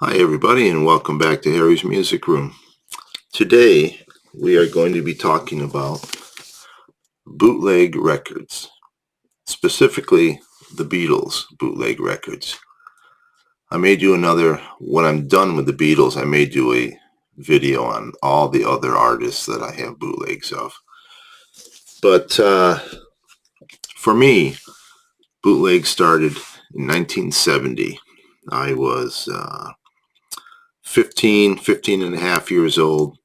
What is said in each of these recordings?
Hi, everybody, and welcome back to Harry's Music Room. Today, we are going to be talking about bootleg records, specifically the Beatles bootleg records. I may do when I'm done with the Beatles, I may do a video on all the other artists that I have bootlegs of. But for me, bootleg started in 1970. I was 15 and a half years old,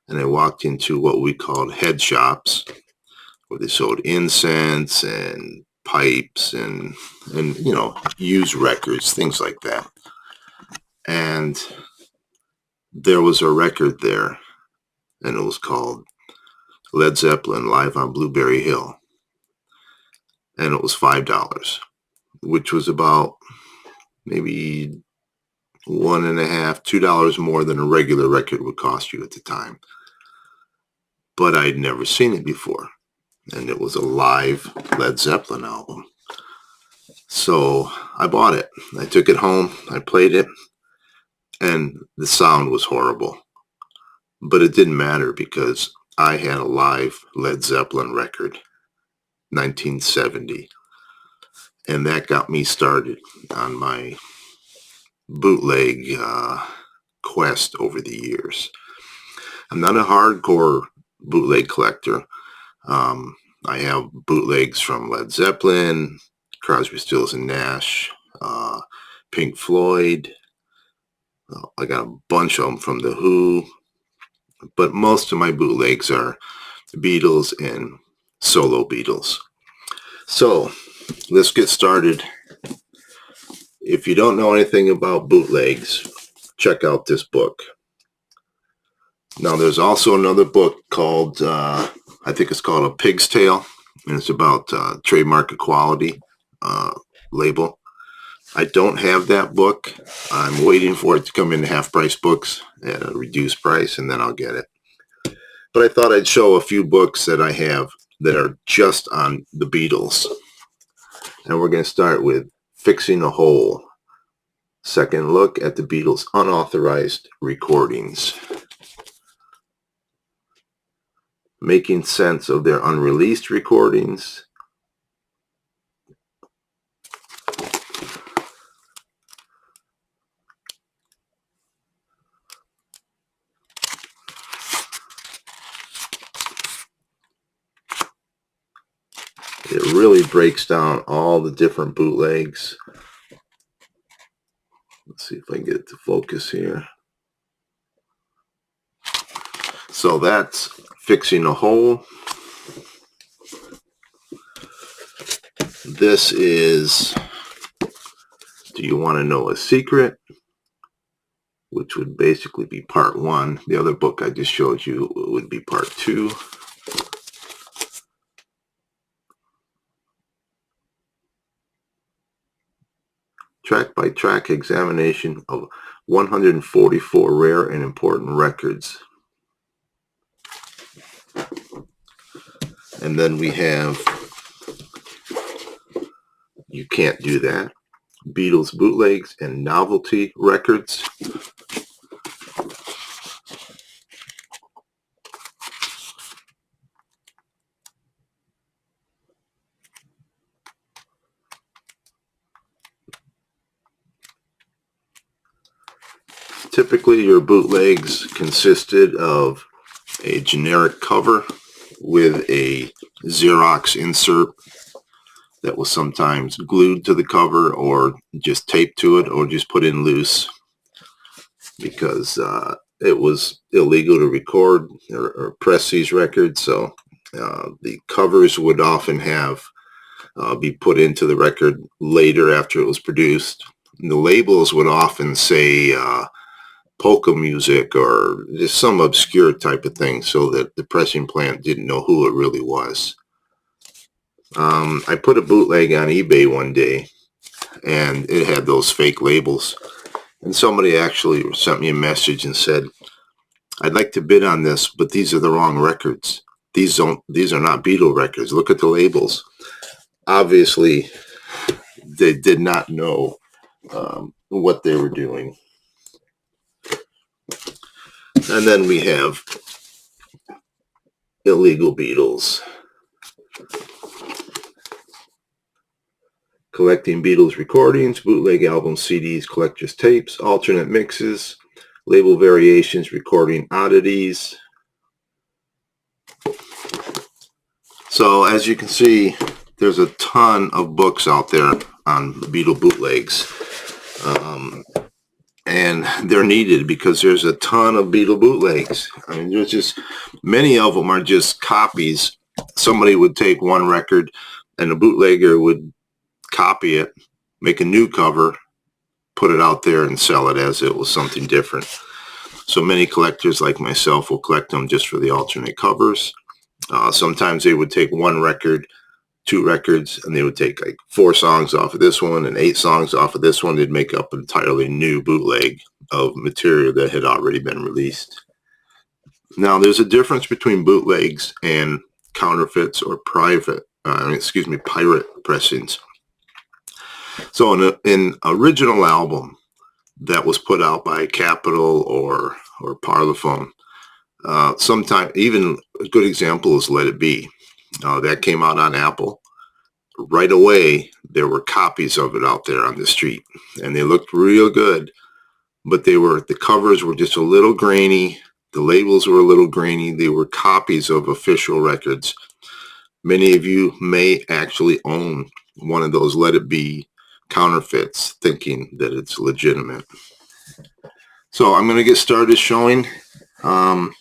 and I walked into what we called head shops, where they sold incense and pipes and used records, things like that. And there was a record there, and it was called Led Zeppelin Live on Blueberry Hill, and it was $5, which was about maybe one and a half, $2 more than a regular record would cost you at the time. But I'd never seen it before, and it was a live Led Zeppelin album. So I bought it. I took it home. I played it, and the sound was horrible. But it didn't matter because I had a live Led Zeppelin record, 1970. And that got me started on my bootleg quest over the years. I'm not a hardcore bootleg collector. I have bootlegs from Led Zeppelin, Crosby, Stills and Nash, Pink Floyd. I got a bunch of them from The Who, but most of my bootlegs are Beatles and solo Beatles. So let's get started. If you don't know anything about bootlegs, check out this book. Now, there's also another book called, I think it's called A Pig's Tale, and it's about trademark equality label. I don't have that book. I'm waiting for it to come into Half Price Books at a reduced price, and then I'll get it. But I thought I'd show a few books that I have that are just on the Beatles. And we're going to start with Fixing a Hole. Second look at the Beatles' unauthorized recordings. Making sense of their unreleased recordings. It really breaks down all the different bootlegs. Let's see if I can get it to focus here. So that's Fixing a Hole. This is Do You Want to Know a Secret? Which would basically be part one. The other book I just showed you would be part two. Track-by-track examination of 144 rare and important records. And then we have You Can't Do That, Beatles bootlegs and novelty records. Typically, your bootlegs consisted of a generic cover with a Xerox insert that was sometimes glued to the cover or just taped to it or just put in loose because it was illegal to record or press these records. So the covers would often have be put into the record later after it was produced. And the labels would often say polka music or just some obscure type of thing so that the pressing plant didn't know who it really was. I put a bootleg on eBay one day, and it had those fake labels. And somebody actually sent me a message and said, "I'd like to bid on this, but these are the wrong records. These are not Beatle records. Look at the labels." Obviously, they did not know what they were doing. And then we have illegal Beatles. Collecting Beatles recordings, bootleg albums, CDs, collector's tapes, alternate mixes, label variations, recording oddities. So as you can see, there's a ton of books out there on Beatle bootlegs. And they're needed because there's a ton of Beatle bootlegs. I mean, there's just, many of them are just copies. Somebody would take one record and the bootlegger would copy it, make a new cover, put it out there and sell it as it was something different. So many collectors like myself will collect them just for the alternate covers. Sometimes they would take one record, two records, and they would take like 4 songs off of this one and 8 songs off of this one. They'd make up an entirely new bootleg of material that had already been released. Now, there's a difference between bootlegs and counterfeits or pirate pressings. So an original album that was put out by Capitol or Parlophone, sometime, even a good example is Let It Be. That came out on Apple. Right away, there were copies of it out there on the street, and they looked real good, but the covers were just a little grainy. The labels were a little grainy. They were copies of official records. Many of you may actually own one of those Let It Be counterfeits, thinking that it's legitimate. So I'm going to get started showing. I'm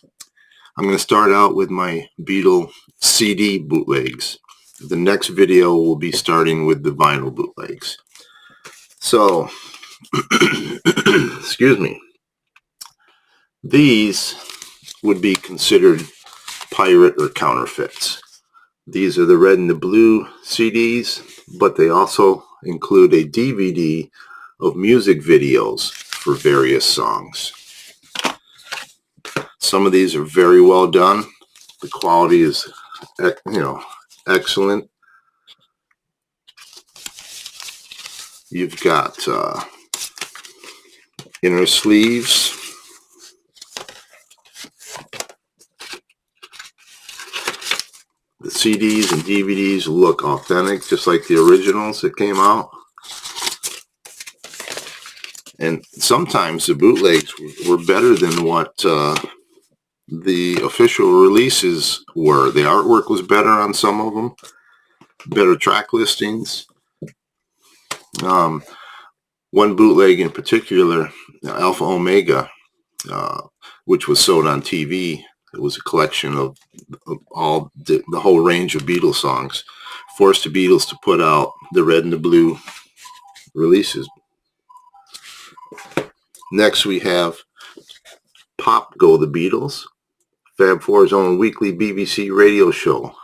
going to start out with my Beatles CD bootlegs. The next video will be starting with the vinyl bootlegs. So, excuse me. These would be considered pirate or counterfeits. These are the red and the blue CDs, but they also include a DVD of music videos for various songs. Some of these are very well done. The quality is, excellent. You've got inner sleeves. The CDs and DVDs look authentic, just like the originals that came out. And sometimes the bootlegs were better than what the official releases were. The artwork was better on some of them, better track listings. One bootleg in particular, Alpha Omega, which was sold on TV. It was a collection of all the whole range of Beatles songs. Forced the Beatles to put out the red and the blue releases. Next we have Pop Go the Beatles, Fab Four's own weekly BBC radio show.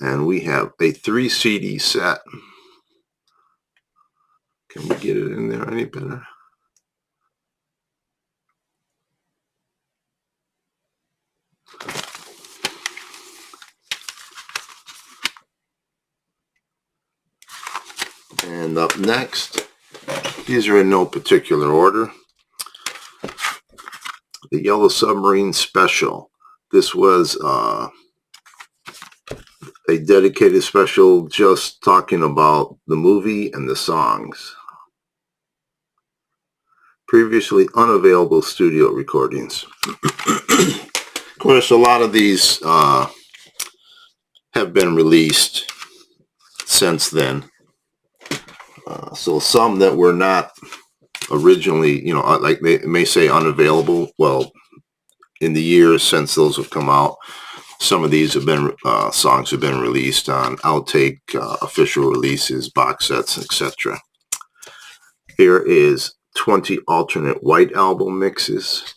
And we have a 3 CD set. Can we get it in there any better? And up next, these are in no particular order. The Yellow Submarine Special. This was a dedicated special just talking about the movie and the songs. Previously unavailable studio recordings. Of course, a lot of these have been released since then. So some that were not originally, like they may say unavailable. Well, in the years since those have come out, some of these have been songs have been released on outtake, official releases, box sets, etc. Here is 20 alternate white album mixes.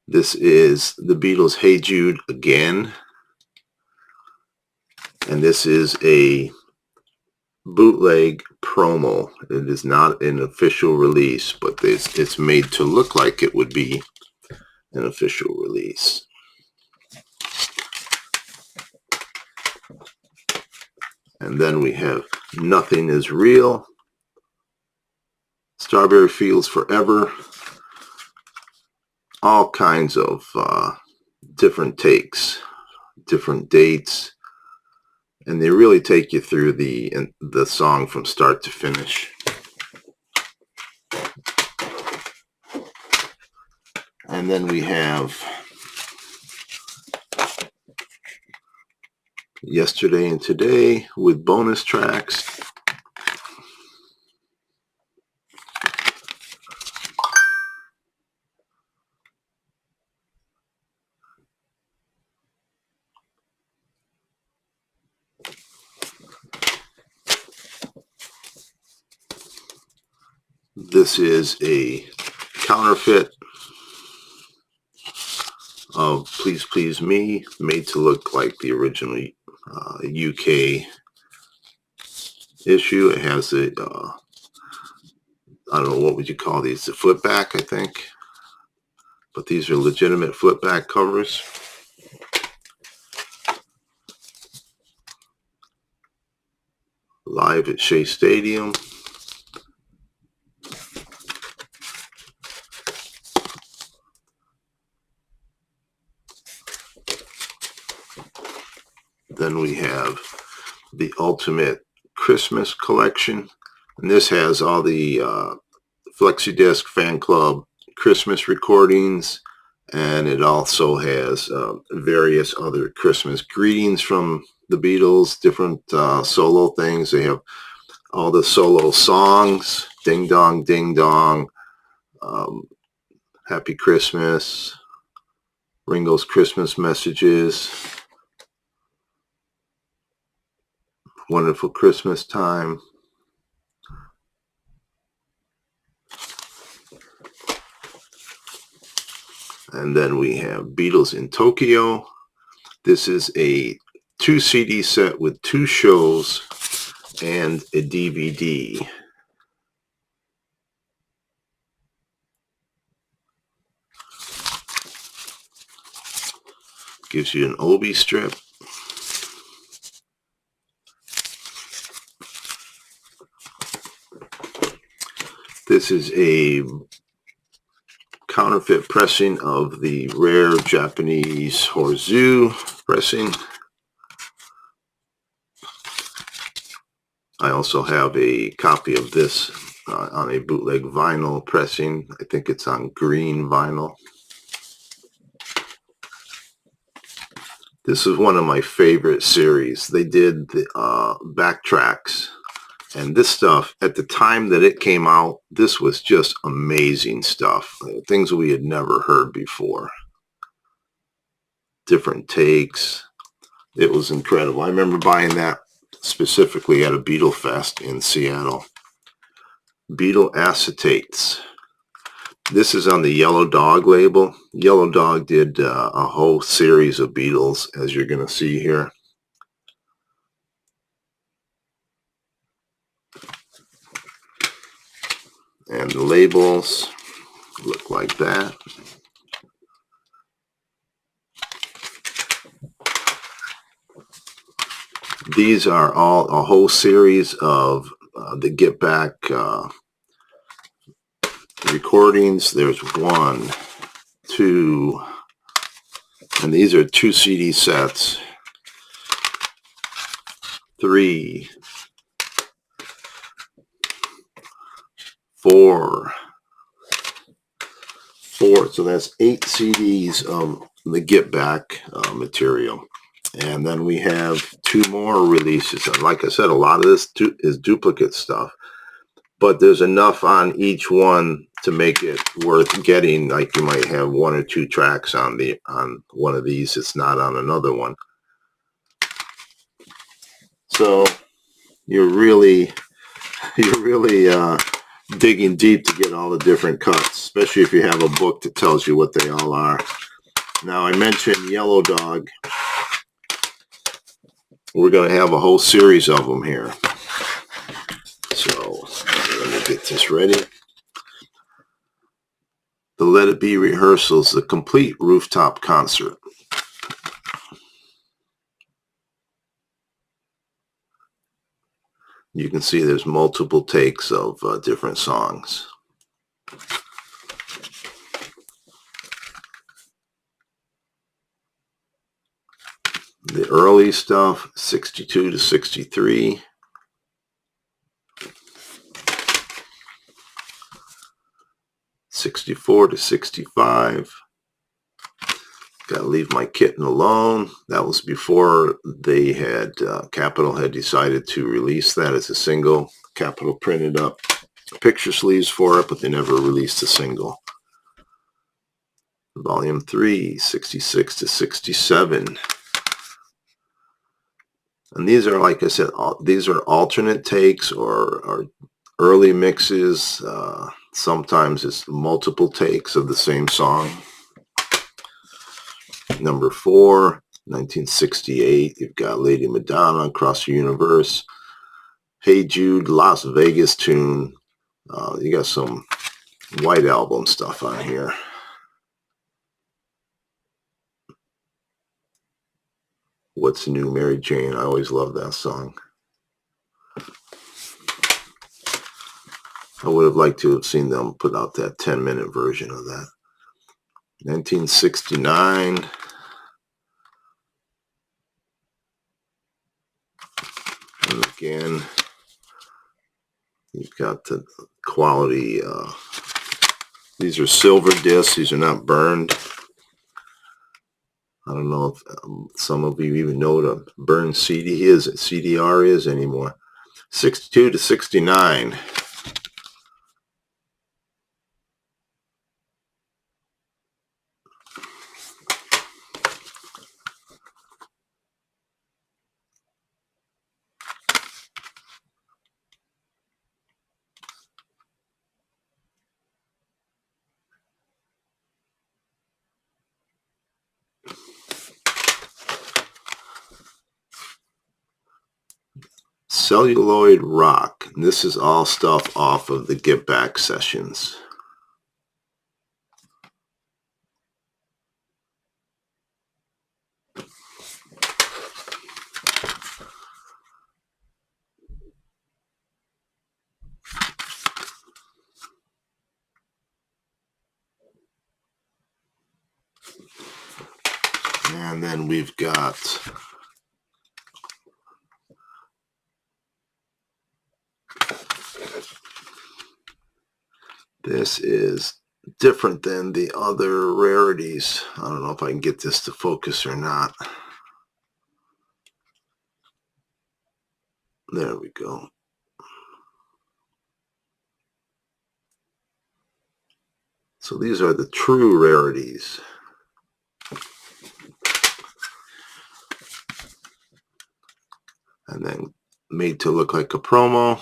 This is the Beatles' Hey Jude Again. And this is a bootleg promo. It is not an official release, but it's made to look like it would be an official release. And then we have Nothing Is Real, Strawberry Fields Forever, all kinds of different takes, different dates, and they really take you through the song from start to finish. And then we have Yesterday and Today with bonus tracks. This is a counterfeit of Please Please Me, made to look like the original UK issue. It has a, I don't know, what would you call these? The flip back, I think. But these are legitimate flip back covers. Live at Shea Stadium. Then we have the Ultimate Christmas Collection. And this has all the FlexiDisc Fan Club Christmas recordings. And it also has various other Christmas greetings from the Beatles, different solo things. They have all the solo songs, Ding Dong, Ding Dong, Happy Christmas, Ringo's Christmas Messages, Wonderful Christmas Time. And then we have Beatles in Tokyo. This is a 2 CD set with 2 shows and a DVD. Gives you an Obi strip. This is a counterfeit pressing of the rare Japanese Horzu pressing. I also have a copy of this on a bootleg vinyl pressing. I think it's on green vinyl. This is one of my favorite series. They did the backtracks. And this stuff, at the time that it came out, this was just amazing stuff. Things we had never heard before. Different takes. It was incredible. I remember buying that specifically at a Beatle Fest in Seattle. Beatle Acetates. This is on the Yellow Dog label. Yellow Dog did a whole series of Beatles, as you're going to see here. And the labels look like that. These are all a whole series of the Get Back recordings. There's 1, 2, and these are 2 CD sets. 3, 4, so that's 8 CDs of the Get Back material. And then we have 2 more releases. And like I said, a lot of this is duplicate stuff, but there's enough on each one to make it worth getting. Like you might have 1 or 2 tracks on one of these. It's not on another one. So you're really digging deep to get all the different cuts, especially if you have a book that tells you what they all are. Now, I mentioned Yellow Dog. We're going to have a whole series of them here. So let me get this ready. The Let It Be rehearsals, the complete rooftop concert. You can see there's multiple takes of different songs. The early stuff, 62 to 63. 64 to 65. Gotta Leave My Kitten Alone. That was before they had, Capitol had decided to release that as a single. Capitol printed up picture sleeves for it, but they never released a single. Volume 3, 66 to 67. And these are, like I said, these are alternate takes or early mixes. Sometimes it's multiple takes of the same song. Number 4, 1968, you've got Lady Madonna, Across the Universe. Hey Jude, Las Vegas tune. You got some White Album stuff on here. What's New, Mary Jane. I always love that song. I would have liked to have seen them put out that 10-minute version of that. 1969. And again, you've got the quality. These are silver discs. These are not burned. I don't know if some of you even know what a burned CDR is anymore. 62 to 69. Celluloid Rock. And this is all stuff off of the Get Back sessions. And then we've got this is different than the other rarities. I don't know if I can get this to focus or not. There we go. So these are the true rarities. And then made to look like a promo.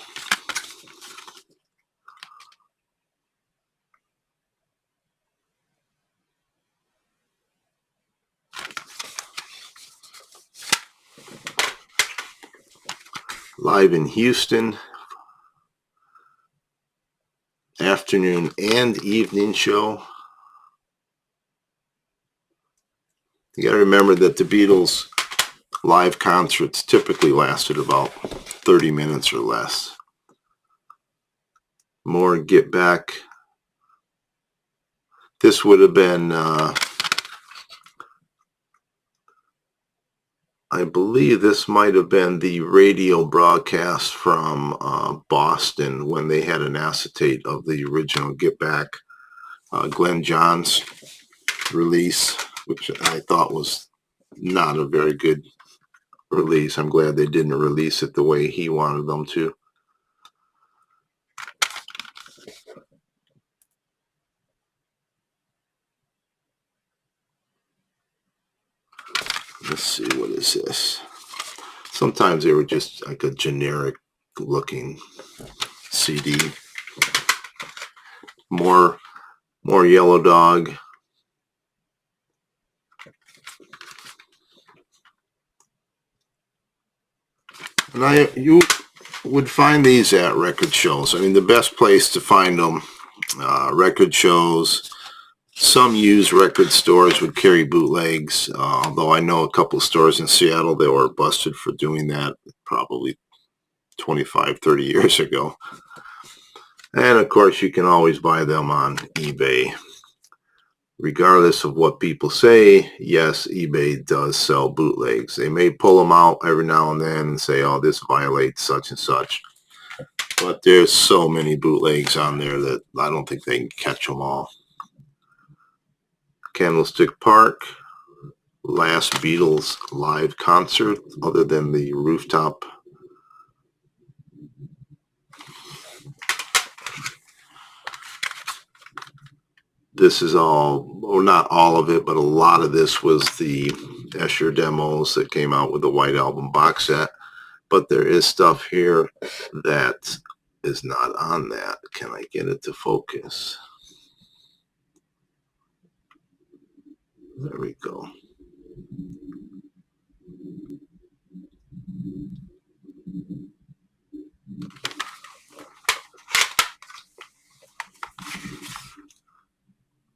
Live in Houston. Afternoon and evening show. You got to remember that the Beatles live concerts typically lasted about 30 minutes or less. More Get Back. This would have been, I believe this might have been the radio broadcast from Boston when they had an acetate of the original Get Back. Glenn Johns release, which I thought was not a very good release. I'm glad they didn't release it the way he wanted them to. Let's see, what is this? Sometimes they were just like a generic looking CD. More Yellow Dog. And you would find these at record shows. I mean, the best place to find them, record shows. Some used record stores would carry bootlegs, although I know a couple of stores in Seattle that were busted for doing that. Probably 25, 30 years ago. And of course, you can always buy them on eBay. Regardless of what people say, yes, eBay does sell bootlegs. They may pull them out every now and then and say, oh, this violates such and such. But there's so many bootlegs on there that I don't think they can catch them all. Candlestick Park, last Beatles live concert other than the rooftop. This is all, or not all of it, but a lot of this was the Escher demos that came out with the White Album box set. But there is stuff here that is not on that. Can I get it to focus? There we go.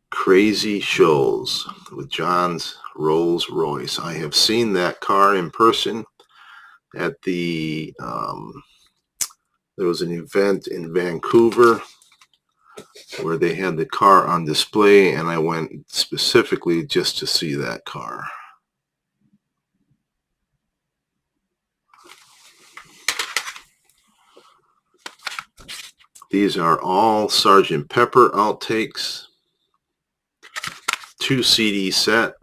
Crazy Shows with John's Rolls Royce. I have seen that car in person at the, there was an event in Vancouver where they had the car on display, and I went specifically just to see that car. These are all Sgt. Pepper outtakes. 2 CD set.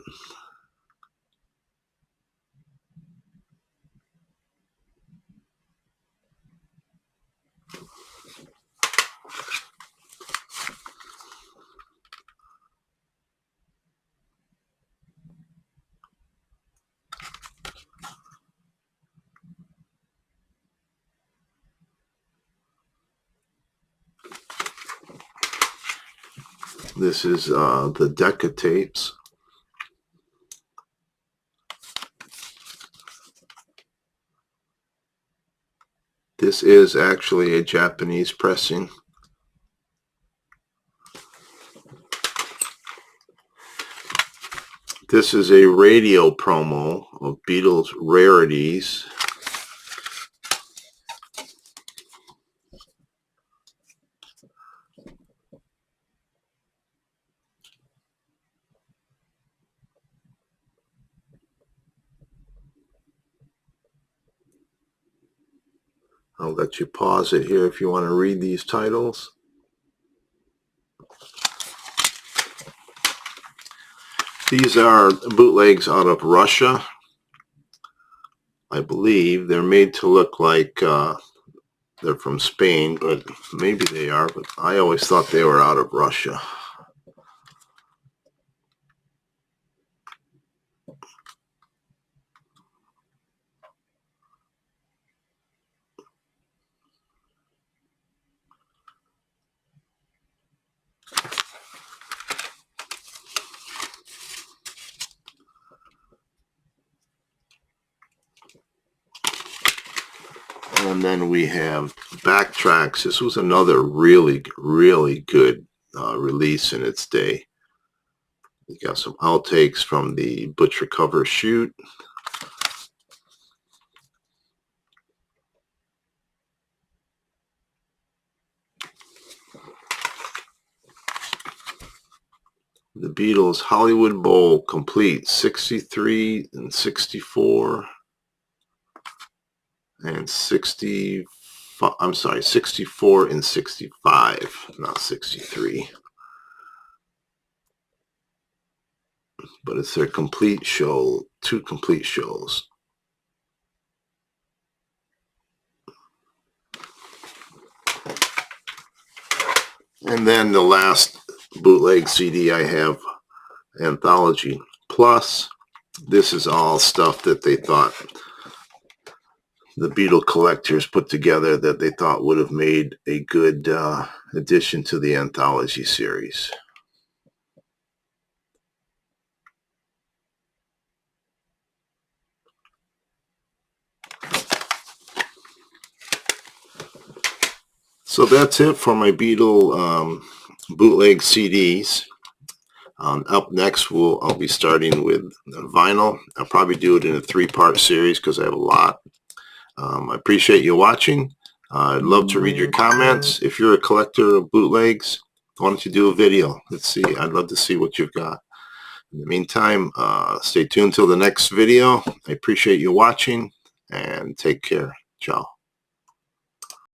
This is the Decca tapes. This is actually a Japanese pressing. This is a radio promo of Beatles rarities. I'll let you pause it here if you want to read these titles. These are bootlegs out of Russia. I believe they're made to look like they're from Spain, but maybe they are, but I always thought they were out of Russia. And then we have Backtracks. This was another really, really good release in its day. You got some outtakes from the Butcher cover shoot. The Beatles Hollywood Bowl complete 63 and 64 and 64 and 65, not 63. But it's their complete show, 2 complete shows. And then the last bootleg CD I have, Anthology Plus. This is all stuff that they thought the Beatle collectors put together that they thought would have made a good addition to the anthology series. So that's it for my Beatle bootleg CDs. Up next, I'll be starting with vinyl. I'll probably do it in a 3-part series because I have a lot. I appreciate you watching. I'd love to read your comments. If you're a collector of bootlegs, why don't you do a video? Let's see. I'd love to see what you've got. In the meantime, stay tuned till the next video. I appreciate you watching, and take care. Ciao.